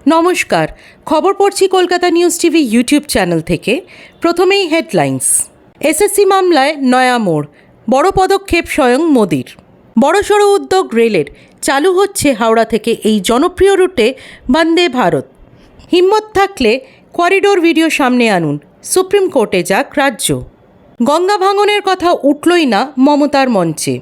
নমস্কার, খবর পড়ছি Kolkata news TV YouTube channel থেকে। প্রথমেই হেডলাইন্স। এসএসসি মামলায় নয়া মোড়, বড় পদক্ষেপ স্বয়ং মোদির। বড়সড় উদ্যোগ রেলের, চালু হচ্ছে হাওড়া থেকে এই জনপ্রিয় রুটে বন্দে ভারত। হিম্মত থাকলে করিডোর ভিডিও সামনে আনুন, সুপ্রিম কোর্টে যাক রাজ্য। গঙ্গা ভাঙনের কথা উঠলই না মমতার মঞ্চে।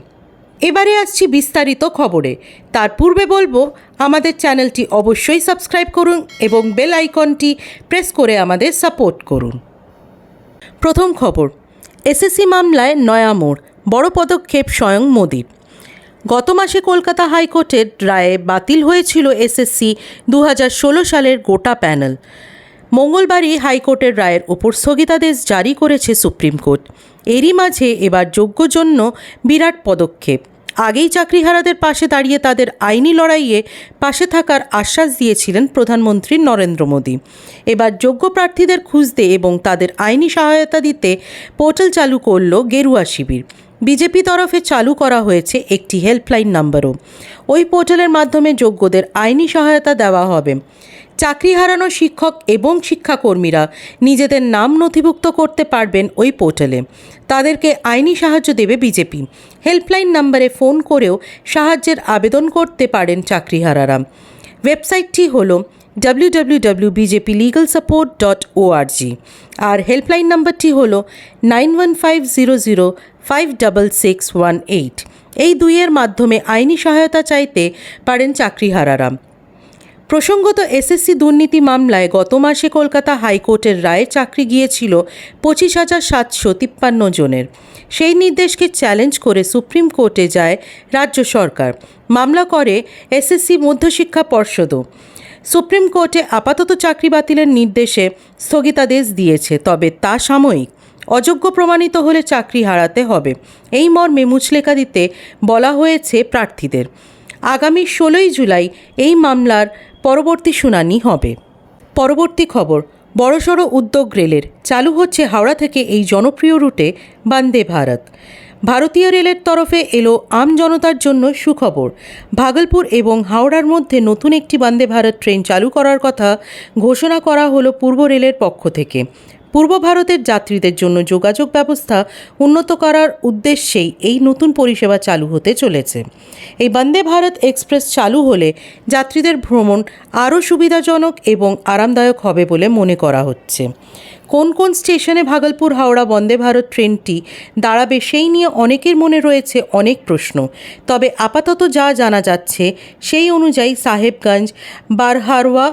এবারে আসছি বিস্তারিত খবরে। তার পূর্বে বলবো, আমাদের চ্যানেলটি অবশ্যই সাবস্ক্রাইব করুন এবং বেল আইকনটি প্রেস করে আমাদের সাপোর্ট করুন। প্রথম খবর, এসএসসি মামলায় নয়া মোড়, বড় পদক্ষেপ স্বয়ং মোদির। গত মাসে কলকাতা হাইকোর্টের রায়ে বাতিল হয়েছিল এসএসসি 2016 সালের গোটা প্যানেল। মঙ্গলবারই হাইকোর্টের রায়ের ওপর স্থগিতাদেশ জারি করেছে সুপ্রিম কোর্ট। এরই মাঝে এবার যোগ্য জন্য বিরাট পদক্ষেপ। আগেই চাকরিহারাদের পাশে দাঁড়িয়ে তাদের আইনি লড়াইয়ে পাশে থাকার আশ্বাস দিয়েছিলেন প্রধানমন্ত্রী নরেন্দ্র মোদী। এবার যোগ্য প্রার্থীদের খুঁজতে এবং তাদের আইনি সহায়তা দিতে পোর্টাল চালু করল গেরুয়া শিবির। বিজেপি তরফে চালু করা হয়েছে একটি হেল্পলাইন নাম্বারও। ওই পোর্টালের মাধ্যমে যোগ্যদের আইনি সহায়তা দেওয়া হবে। চাকরি হারানো শিক্ষক এবং শিক্ষাকর্মীরা নিজেদের নাম নথিভুক্ত করতে পারবেন ওই পোর্টালে। তাদেরকে আইনি সাহায্য দেবে বিজেপি। হেল্পলাইন নাম্বারে ফোন করেও সাহায্যের আবেদন করতে পারেন চাকরিহারারা। ওয়েবসাইটটি হল www.bjplegalsupport.org আর হেল্পলাইন নাম্বারটি হল 9150056618। এই দুইয়ের মাধ্যমে আইনি সহায়তা চাইতে পারেন চাকরিহারারা। প্রসঙ্গত, এসএসসি দুর্নীতি মামলায় গত মাসে কলকাতা হাইকোর্টের রায়ে চাকরি গিয়েছিল 25,753 জনের। সেই নির্দেশকে চ্যালেঞ্জ করে সুপ্রিম কোর্টে যায় রাজ্য সরকার। মামলা করে এসএসসি মধ্যশিক্ষা পর্ষদও। সুপ্রিম কোর্টে আপাতত চাকরি বাতিলের নির্দেশে স্থগিতাদেশ দিয়েছে, তবে তা সাময়িক। অযোগ্য প্রমাণিত হলে চাকরি হারাতে হবে, এই মর্মে মুচলেকা দিতে বলা হয়েছে প্রার্থীদের। আগামী 16 জুলাই এই মামলার পরবর্তী শুনানি হবে। পরবর্তী খবর, বড়সড় উদ্যোগ রেলের, চালু হচ্ছে হাওড়া থেকে এই জনপ্রিয় রুটে বন্দে ভারত। ভারতীয় রেলের তরফে এলো আম জনতার জন্য সুখবর। ভাগলপুর এবং হাওড়ার মধ্যে নতুন একটি বন্দে ভারত ট্রেন চালু করার কথা ঘোষণা করা হলো পূর্ব রেলের পক্ষ থেকে। পূর্ব ভারতের যাত্রীদের জন্য যোগাযোগ ব্যবস্থা উন্নত করার উদ্দেশ্যেই এই নতুন পরিষেবা চালু হতে চলেছে। এই বন্দে ভারত এক্সপ্রেস চালু হলে যাত্রীদের ভ্রমণ আরও সুবিধাজনক এবং আরামদায়ক হবে বলে মনে করা হচ্ছে। কোন কোন স্টেশনে ভাগলপুর হাওড়া বন্দে ভারত ট্রেনটি দাঁড়াবে সেই নিয়ে অনেকের মনে রয়েছে অনেক প্রশ্ন। তবে আপাতত যা জানা যাচ্ছে সেই অনুযায়ী সাহেবগঞ্জ, বারহারোয়া,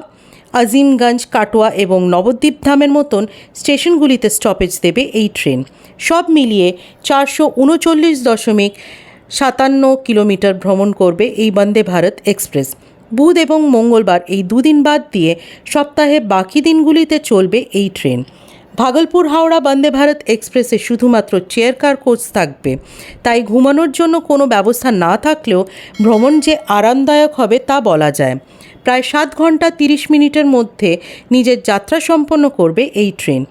আজিমগঞ্জ, কাটোয়া এবং নবদ্বীপ ধামের মতন স্টেশনগুলিতে স্টপেজ দেবে এই ট্রেন। সব মিলিয়ে 439.57 কিলোমিটার ভ্রমণ করবে এই বন্দে ভারত এক্সপ্রেস। বুধ এবং মঙ্গলবার এই দুদিন বাদ দিয়ে সপ্তাহে বাকি দিনগুলিতে চলবে এই ট্রেন। ভাগলপুর হাওড়া বন্দে ভারত এক্সপ্রেসে শুধুমাত্র চেয়ার কার কোচ থাকবে, তাই ঘুমানোর জন্য কোনো ব্যবস্থা না থাকলেও ভ্রমণ যে আরামদায়ক হবে তা বলা যায়। প্রায় 7 ঘন্টা 30 মিনিটের মধ্যে নিজের যাত্রা সম্পন্ন করবে এই ট্রেন।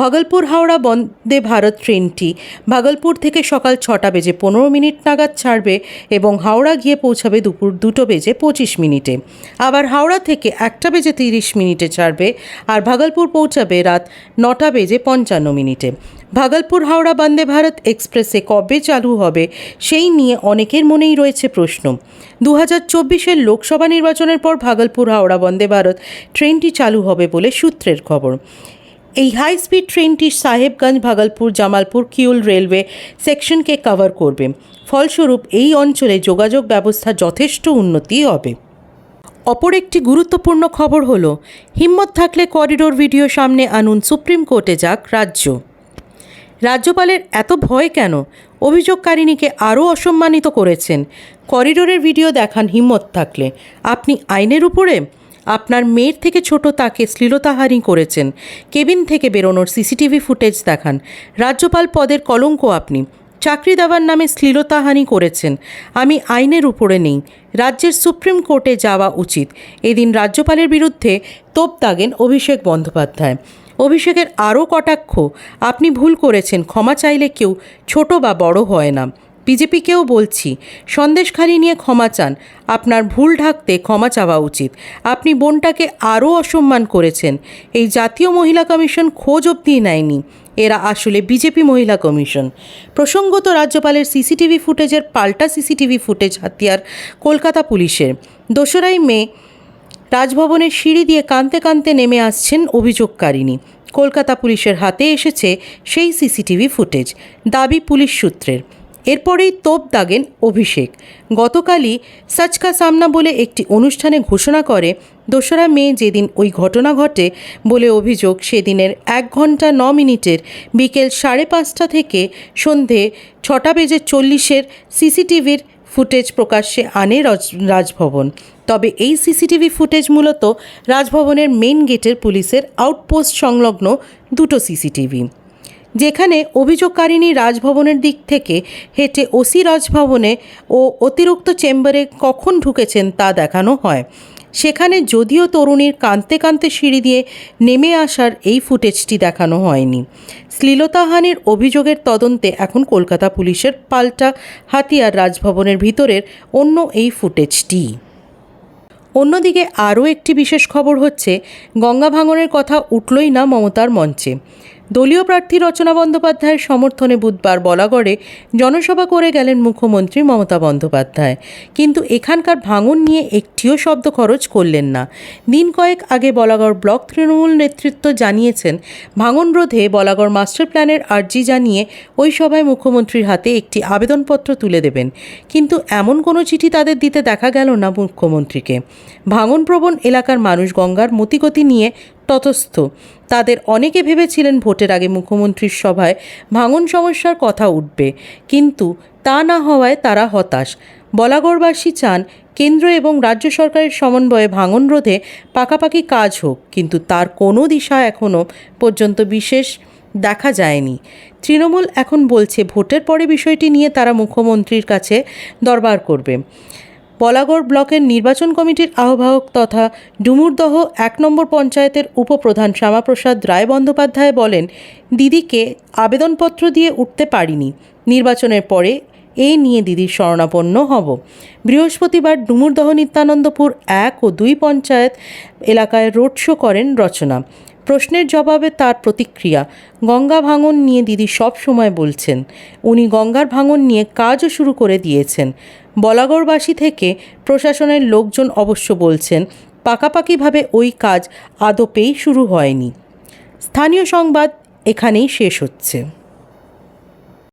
ভাগলপুর হাওড়া বন্দে ভারত ট্রেনটি ভাগলপুর থেকে সকাল 6:15 নাগাদ ছাড়বে এবং হাওড়া গিয়ে পৌঁছাবে দুপুর 2:25। আবার হাওড়া থেকে 1:30 ছাড়বে আর ভাগলপুর পৌঁছাবে রাত 9:55। ভাগলপুর হাওড়া বন্দে ভারত এক্সপ্রেসে কবে চালু হবে সেই নিয়ে অনেকের মনেই রয়েছে প্রশ্ন। 2024 লোকসভা নির্বাচনের পর ভাগলপুর হাওড়া বন্দে ভারত ট্রেনটি চালু হবে বলে সূত্রের খবর। এই হাই স্পিড ট্রেনটি সাহেবগঞ্জ, ভাগলপুর, জামালপুর, কিউল রেলওয়ে সেকশনকে কভার করবে। ফলস্বরূপ এই অঞ্চলে যোগাযোগ ব্যবস্থা যথেষ্ট উন্নতি হবে। অপর একটি গুরুত্বপূর্ণ খবর হলো, হিম্মত থাকলে করিডোর ভিডিও সামনে আনুন, সুপ্রিম কোর্টে যাক রাজ্য। রাজ্যপালের এত ভয় কেন? অভিযোগকারিণীকে আরও অসম্মানিত করেছেন। করিডোরের ভিডিও দেখান হিম্মত থাকলে। আপনি আইনের উপরে? আপনার মেয়ের থেকে ছোট তাকে শ্লীলতাহানি করেছেন। কেবিন থেকে বেরোনোর সিসিটিভি ফুটেজ দেখান। রাজ্যপাল পদের কলঙ্ক আপনি। চাকরি দেওয়ার নামে শ্লীলতাহানি করেছেন। আমি আইনের উপরে নেই। রাজ্যের সুপ্রিম কোর্টে যাওয়া উচিত। এদিন রাজ্যপালের বিরুদ্ধে তোপ দাগেন অভিষেক বন্দ্যোপাধ্যায়। অভিষেকের আরও কটাক্ষ, আপনি ভুল করেছেন, ক্ষমা চাইলে কেউ ছোট বা বড় হয় না। বিজেপিকেও বলছি, সন্দেশখালি নিয়ে ক্ষমা চান। আপনার ভুল ঢাকতে ক্ষমা চাওয়া উচিত। আপনি বোনটাকে আরও অসম্মান করেছেন। এই জাতীয় মহিলা কমিশন খোঁজ অবধি নেয়নি। এরা আসলে বিজেপি মহিলা কমিশন। প্রসঙ্গত, রাজ্যপালের সিসিটিভি ফুটেজের পাল্টা সিসিটিভি ফুটেজ হাতিয়ার কলকাতা পুলিশের। 2রা মে রাজভবনের সিঁড়ি দিয়ে কাঁদতে কাঁদতে নেমে আসছেন অভিযোগকারিণী। কলকাতা পুলিশের হাতে এসেছে সেই সিসিটিভি ফুটেজ, দাবি পুলিশ সূত্রের। এরপরেই তোপ দাগেন অভিষেক। গতকালই সচ কা সামনা বলে একটি অনুষ্ঠানে ঘোষণা করে 2রা মে যেদিন ওই ঘটনা ঘটে বলে অভিযোগ, সেদিনের 1 ঘন্টা 9 মিনিটের বিকেল 5:30 থেকে সন্ধে 6:40 সিসিটিভির ফুটেজ প্রকাশ্যে আনে রাজভবন। তবে এই সিসিটিভি ফুটেজ মূলত রাজভবনের মেন গেটের পুলিশের আউটপোস্ট সংলগ্ন 2টো সিসিটিভি, যেখানে অভিযোগকারিণী রাজভবনের দিক থেকে হেঁটে ওসি রাজভবনে ও অতিরিক্ত চেম্বারে কখন ঢুকেছেন তা দেখানো হয়। সেখানে যদিও তরুণীর কাঁদতে কাঁদতে সিঁড়ি দিয়ে নেমে আসার এই ফুটেজটি দেখানো হয়নি। শ্লীলতাহানির অভিযোগের তদন্তে এখন কলকাতা পুলিশের পাল্টা হাতিয়ার রাজভবনের ভিতরের অন্য এই ফুটেজটি। অন্যদিকে আরও একটি বিশেষ খবর হচ্ছে, গঙ্গা ভাঙনের কথা উঠলই না মমতার মঞ্চে। দলীয় প্রার্থী রচনা বন্দ্যোপাধ্যায়ের সমর্থনে বুধবার বলাগড়ে জনসভা করে গেলেন মুখ্যমন্ত্রী মমতা বন্দ্যোপাধ্যায়, কিন্তু এখানকার ভাঙন নিয়ে একটিও শব্দ খরচ করলেন না। দিন কয়েক আগে বলাগড় ব্লক তৃণমূল নেতৃত্ব জানিয়েছেন, ভাঙন রোধে বলাগড় মাস্টার প্ল্যানের আর্জি জানিয়ে ওই সভায় মুখ্যমন্ত্রীর হাতে একটি আবেদনপত্র তুলে দেবেন, কিন্তু এমন কোনো চিঠি তাদের দিতে দেখা গেল না মুখ্যমন্ত্রীকে। ভাঙনপ্রবণ এলাকার মানুষ গঙ্গার মতিগতি নিয়ে তটস্থ। তাদের অনেকে ভেবেছিলেন ভোটের আগে মুখ্যমন্ত্রীর সভায় ভাঙন সমস্যার কথা উঠবে, কিন্তু তা না হওয়ায় তারা হতাশ। বলাগড়বাসী চান কেন্দ্র এবং রাজ্য সরকারের সমন্বয়ে ভাঙন রোধে পাকাপাকি কাজ হোক, কিন্তু তার কোনো দিশা এখনও পর্যন্ত বিশেষ দেখা যায়নি। তৃণমূল এখন বলছে ভোটের পরে বিষয়টি নিয়ে তারা মুখ্যমন্ত্রীর কাছে দরবার করবে। বলাগড় ব্লকের নির্বাচন কমিটির আহ্বায়ক তথা ডুমুরদহ 1 নম্বর পঞ্চায়েতের উপপ্রধান শ্যামাপ্রসাদ রায় বন্দ্যোপাধ্যায় বলেন, দিদিকে আবেদনপত্র দিয়ে উঠতে পারিনি। নির্বাচনের পরে এ নিয়ে দিদির শরণাপন্ন হব। বৃহস্পতিবার ডুমুরদহ নিত্যানন্দপুর 1 ও 2 পঞ্চায়েত এলাকায় রোড শো করেন রচনা। প্রশ্নের জবাবে তার প্রতিক্রিয়া, গঙ্গা ভাঙন নিয়ে দিদি সব সময় বলছেন। উনি গঙ্গার ভাঙন নিয়ে কাজও শুরু করে দিয়েছেন। বলাগড়বাসী থেকে প্রশাসনের লোকজন অবশ্য বলছেন পাকাপাকিভাবে ওই কাজ আদপেই শুরু হয়নি। স্থানীয় সংবাদ এখানেই শেষ হচ্ছে।